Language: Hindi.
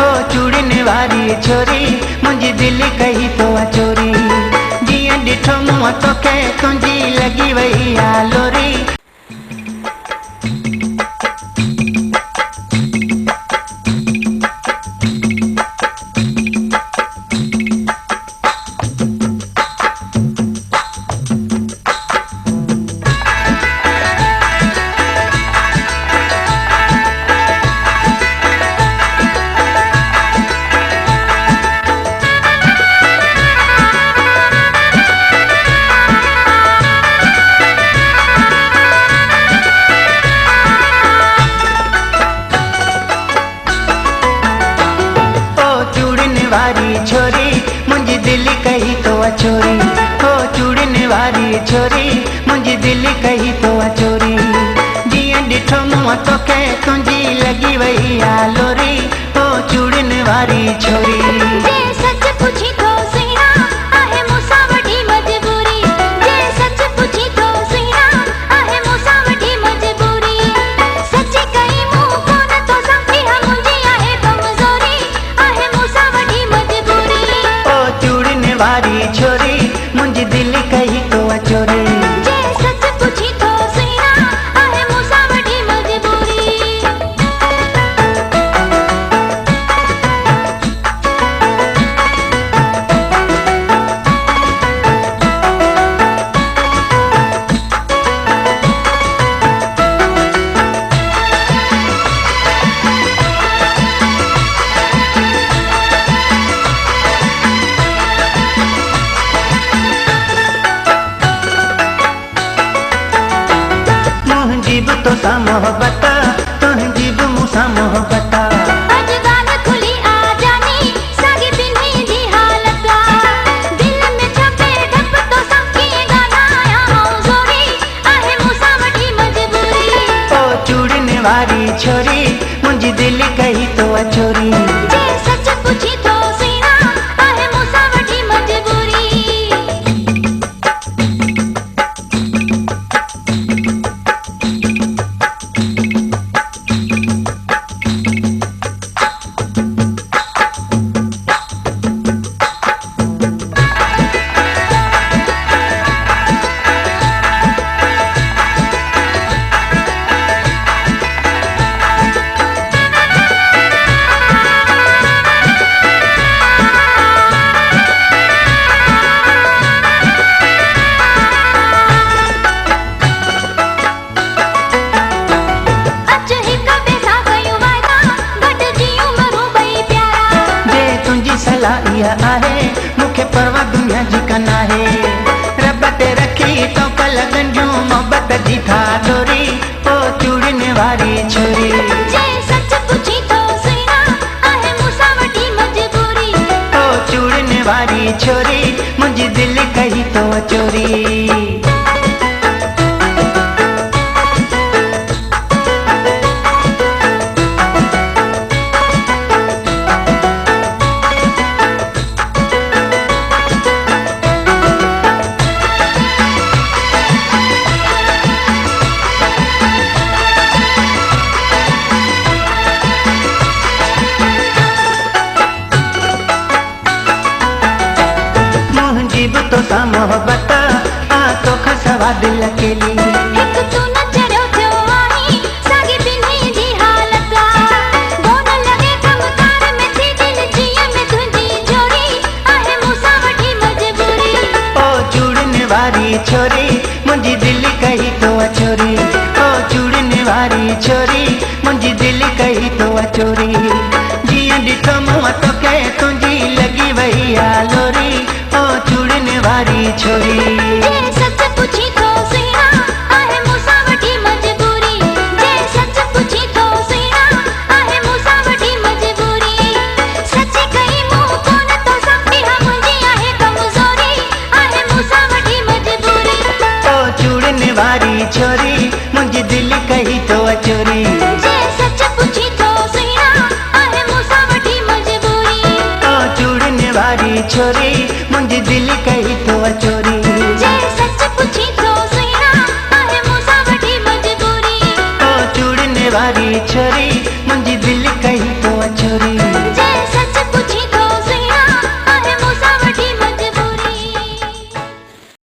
हो चूड़िन वारी छोरी मुंहिंजी दिलि कई तो चोरी जीअं ॾिठो मूं तोखे तुंहिंजी लॻी वई आ लोरी वारी छोरी मुंहिंजी दिलि कई तो चोरी हो चूड़िन वारी छोरी मुंहिंजी दिलि कई तो चोरी जीअं ॾिठो मूं तोखे तुंहिंजी लॻी वई आ लोरी हो चूड़िन वारी छोरी सच पुछी तो सीना आहे मूंसां वॾी मजबूरी जे सच पुछी तो सीना आहे मूंसां वॾी मजबूरी सच कई मूं कोन तो सम्झी मुंहिंजी आहे कमज़ोरी आहे मूंसां वॾी मजबूरी ओ चूड़िन वारी छोरी मुंहिंजी दिलि कई तो चोरी जे सच पुछी तो सीना आहे मूंसां वॾी मजबूरी मुंहिंजी बि तोसां मोहबत तुंहिंजी बि मूंसां मोहबत अॼु ॻाल्हि खुली आ जानी साॻी ॿिन्ही जी हालत दिल में छपे डप तो कीअं ॻाल्हायां आऊं ज़ोरी आहे मूंसां वॾी मजबूरी ओ चूड़िन वारी छोरी मुंहिंजी दिलि कई तो चोरी जे सच पुछी तो सीना आहे मूंसां वॾी मजबूरी इहा आहे मूंखे परवाह दुनिया जी कन आहे रब ते रखी तो पलकनि जूं मोहबत जी था डोरी ओ चूड़िन वारी छोरी जे सच पुछी तो सीना आहे मूंसां वॾी मजबूरी ओ चूड़िन वारी छोरी मुंहिंजी दिलि कई तो चोरी तोसां मोहबत तोखां सवा दिल अकेली हिक तू नज़रियो थियो आहीं साॻी ॿिन्ही जी हालत गोन लॻे कमकार में थी दिल जीअं में तुंहिंजी जोड़ी आहे मूंसां वॾी मजबूरी ओ चूड़िन वारी छोरी मुंहिंजी दिलि कई तो चोरी ओ चूड़िन वारी छोरी मुंहिंजी दिलि कई तो चोरी जीअं ॾिठो मूं तोखे तुंहिंजी लॻी वई आ लोरी ओ चूड़िन वारी छोरी जे सच पुछी तो सीना आहे मूंसां वॾी मजबूरी जे सच पुछी तो सीना आहे मूंसां वॾी मजबूरी सच कई मूं कोन तो सम्झी मुंहिंजी आहे कमज़ोरी आहे मूंसां वॾी मजबूरी ओ चूड़िन वारी छोरी मुंहिंजी दिलि कई तो चोरी जे सच पुछी तो सीना आहे मूंसां वॾी मजबूरी ओ चूड़िन वारी छोरी